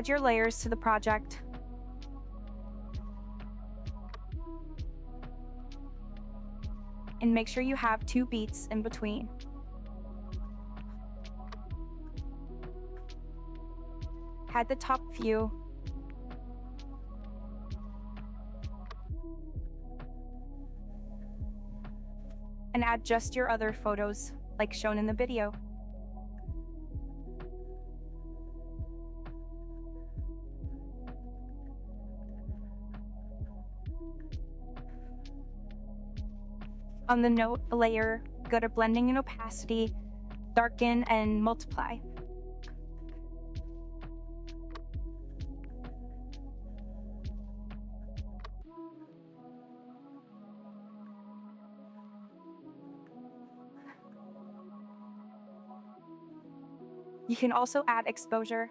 Add your layers to the project. And make sure you have 2 beats in between. Hide the top view. And add just your other photos, like shown in the video. On the note layer, go to blending and opacity, darken and multiply. You can also add exposure.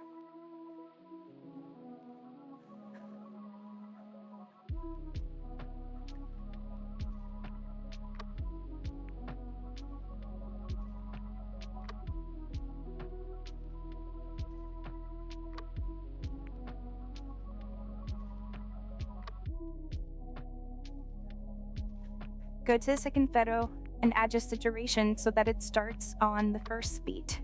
Go to the second photo and adjust the duration so that it starts on the first beat.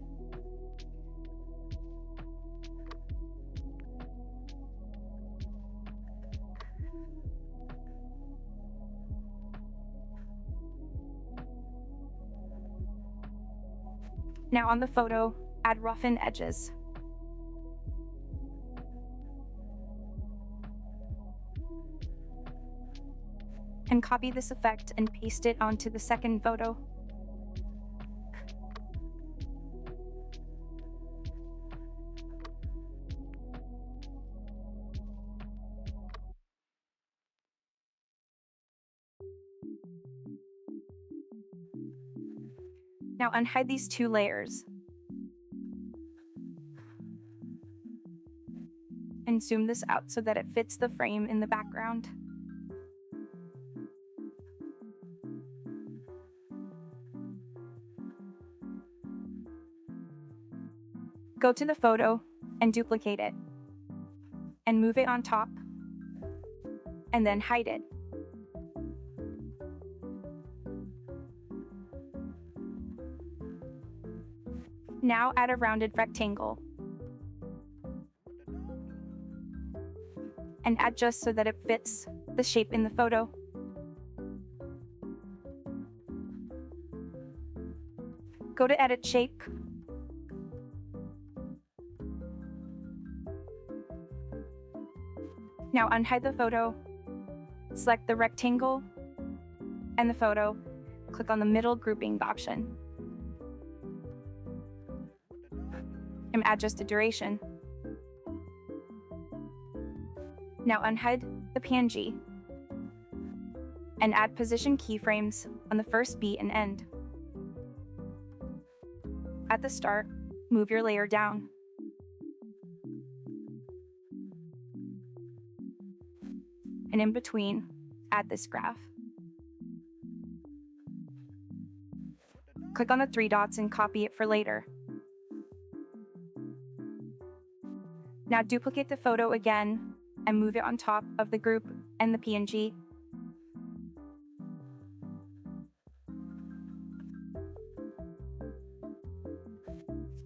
Now on the photo, add roughen edges. And copy this effect and paste it onto the second photo. Now unhide these 2 layers. And zoom this out so that it fits the frame in the background. Go to the photo and duplicate it. And move it on top. And then hide it. Now add a rounded rectangle. And adjust so that it fits the shape in the photo. Go to Edit Shape. Now unhide the photo. Select the rectangle and the photo. Click on the middle grouping option. And adjust the duration. Now unhide the PNG and add position keyframes on the first beat and end. At the start, move your layer down. And in between, add this graph. Click on the 3 dots and copy it for later. Now duplicate the photo again and move it on top of the group and the PNG.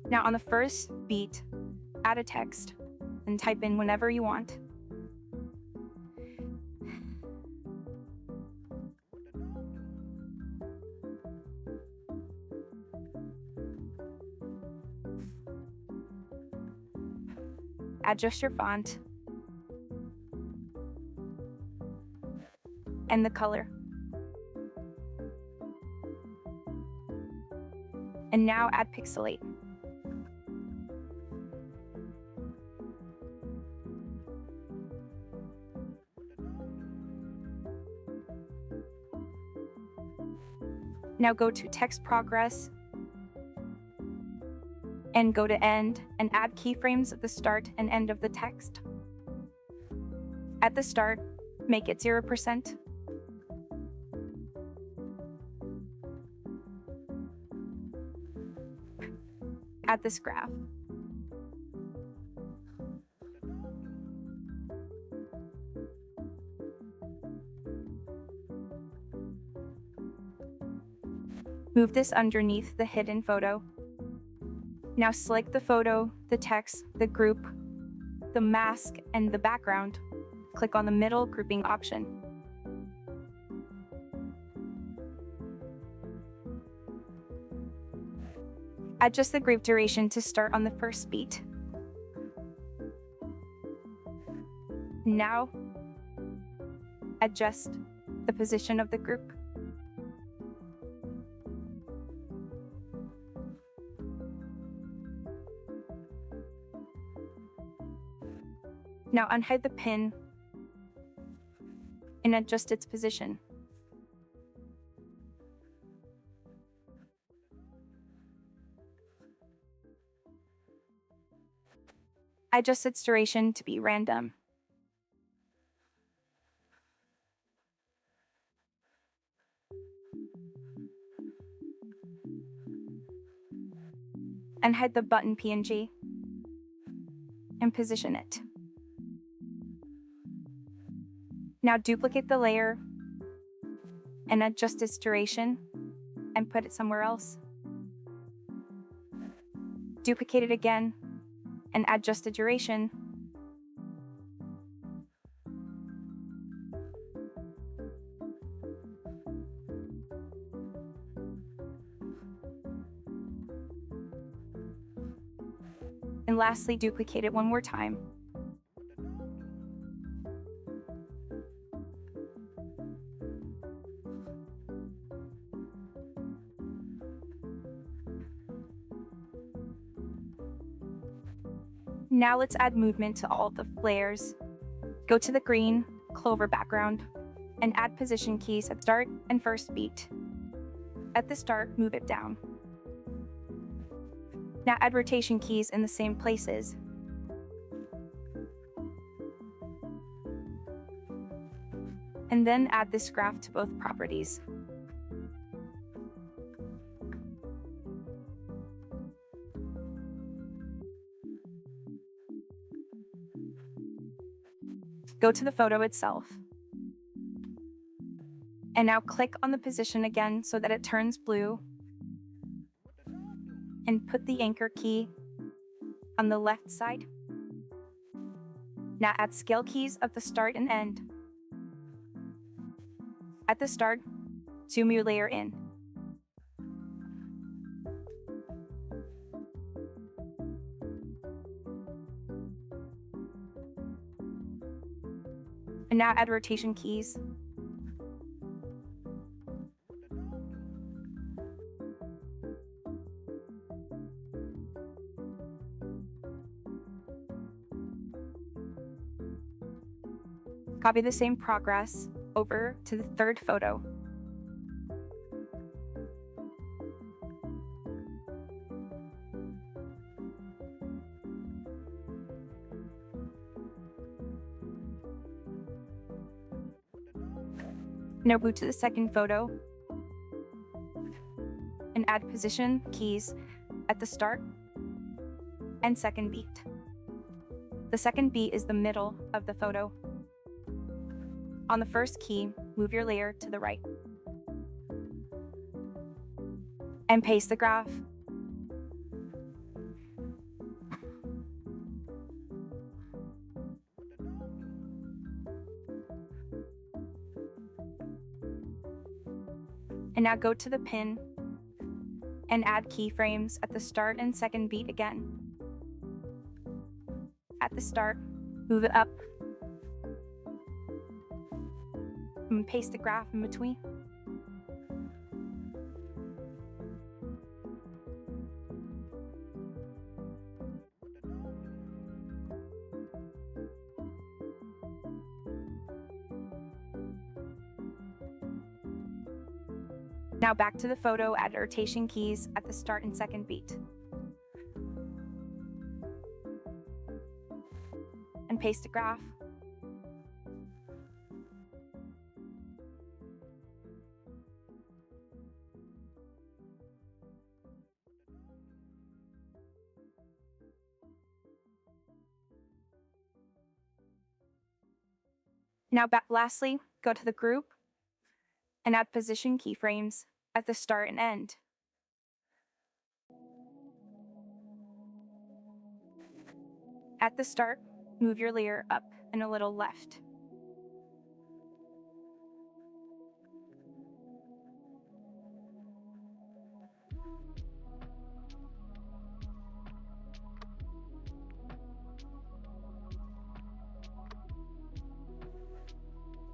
Now on the first beat, add a text and type in whenever you want. Adjust your font and the color. And now add pixelate. Now go to text progress and go to end and add keyframes at the start and end of the text. At the start, make it 0%. Add this graph. Move this underneath the hidden photo. Now select the photo, the text, the group, the mask, and the background. Click on the middle grouping option. Adjust the group duration to start on the first beat. Now, adjust the position of the group. Now unhide the pin and adjust its position. Adjust its duration to be random. And hide the button PNG and position it. Now duplicate the layer and adjust its duration and put it somewhere else. Duplicate it again and adjust the duration. And lastly, duplicate it one more time. Now let's add movement to all the layers. Go to the green clover background and add position keys at start and first beat. At the start, move it down. Now add rotation keys in the same places. And then add this graph to both properties. Go to the photo itself. And now click on the position again so that it turns blue. And put the anchor key on the left side. Now add scale keys at the start and end. At the start, zoom your layer in. And now add rotation keys. Copy the same progress over to the third photo. Now move to the second photo and add position keys at the start and second beat. The second beat is the middle of the photo. On the first key, move your layer to the right. And paste the graph. And now go to the pin and add keyframes at the start and second beat again. At the start, move it up and paste the graph in between. Now back to the photo, add rotation keys at the start and second beat. And paste a graph. Now lastly, go to the group and add position keyframes at the start and end. At the start, move your layer up and a little left.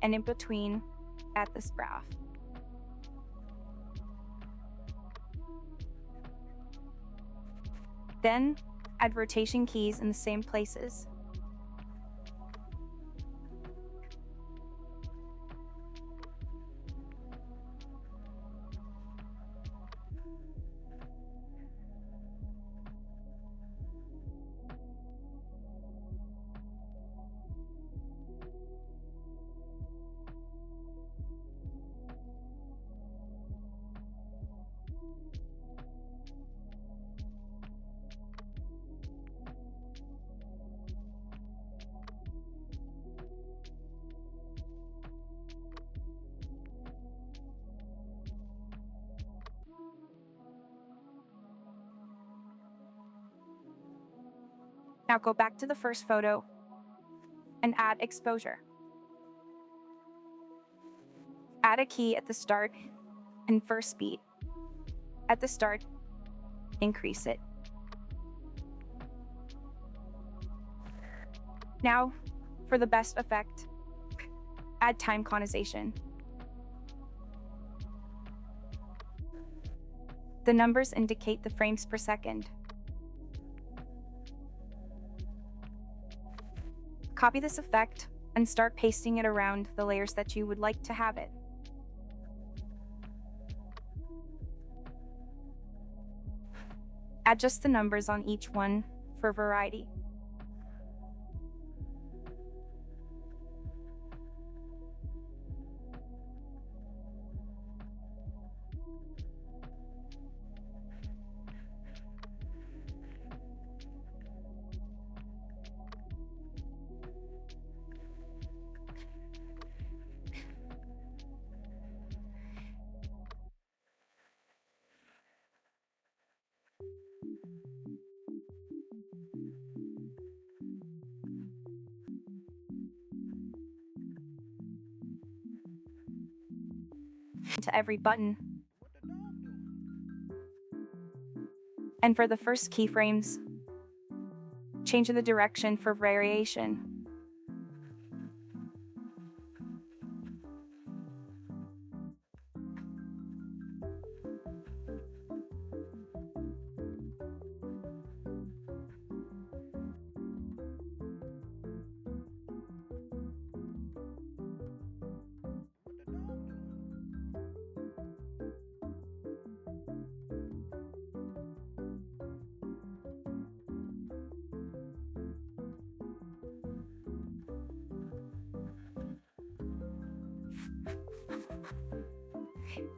And in between, add this graph. Then, add rotation keys in the same places. Now go back to the first photo and add exposure. Add a key at the start and first beat. At the start, increase it. Now, for the best effect, add time quantization. The numbers indicate the frames per second. Copy this effect and start pasting it around the layers that you would like to have it. Adjust the numbers on each one for variety. To every button. And for the first keyframes, change the direction for variation.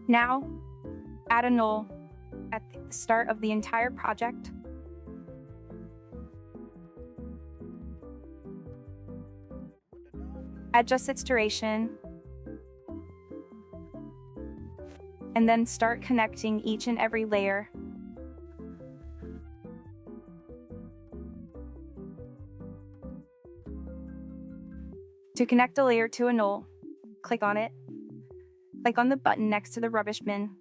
Now, add a null at the start of the entire project. Adjust its duration, and then start connecting each and every layer. To connect a layer to a null, click on it. Click on the button next to the rubbish bin.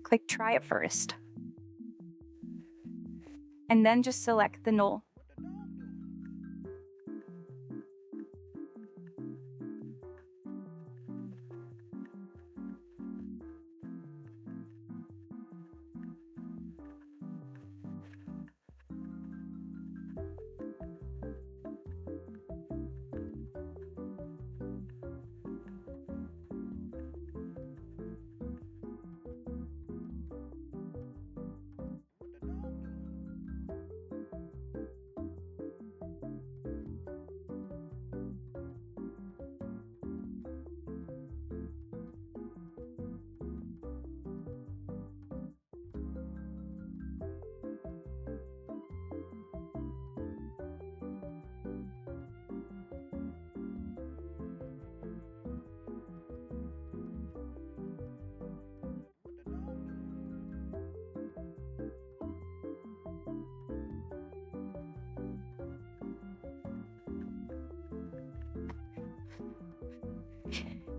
Click Try It First. And then just select the null.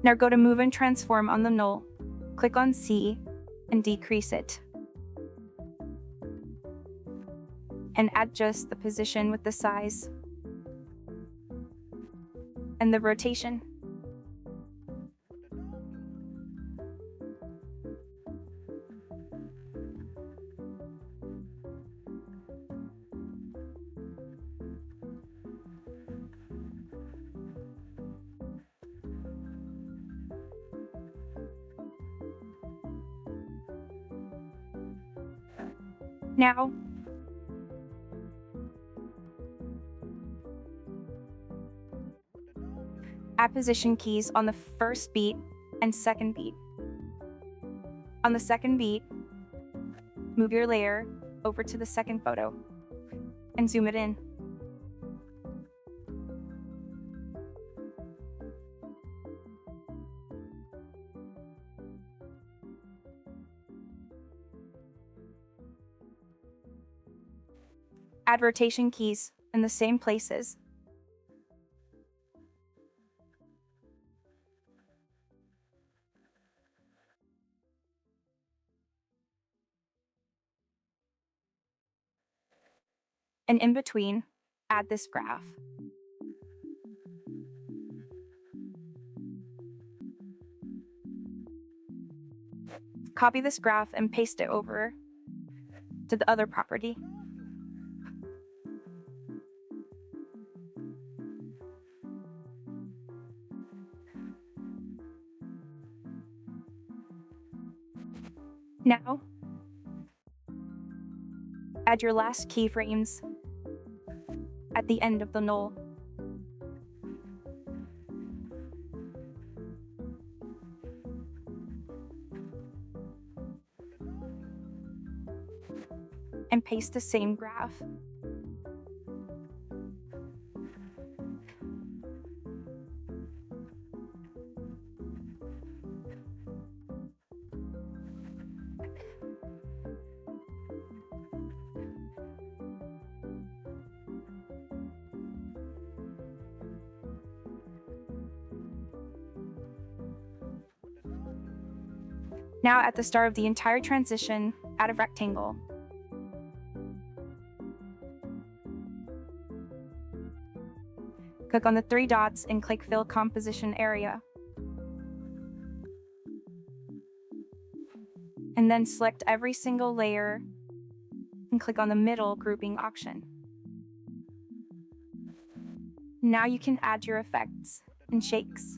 Now go to Move and Transform on the null, click on C, and decrease it. And adjust the position with the size and the rotation. Now, add position keys on the first beat and second beat. On the second beat, move your layer over to the second photo and zoom it in. Add rotation keys in the same places. And in between, add this graph. Copy this graph and paste it over to the other property. Now, add your last keyframes at the end of the null. And paste the same graph. Now at the start of the entire transition, add a rectangle. Click on the three dots and click Fill Composition Area. And then select every single layer and click on the middle grouping option. Now you can add your effects and shakes.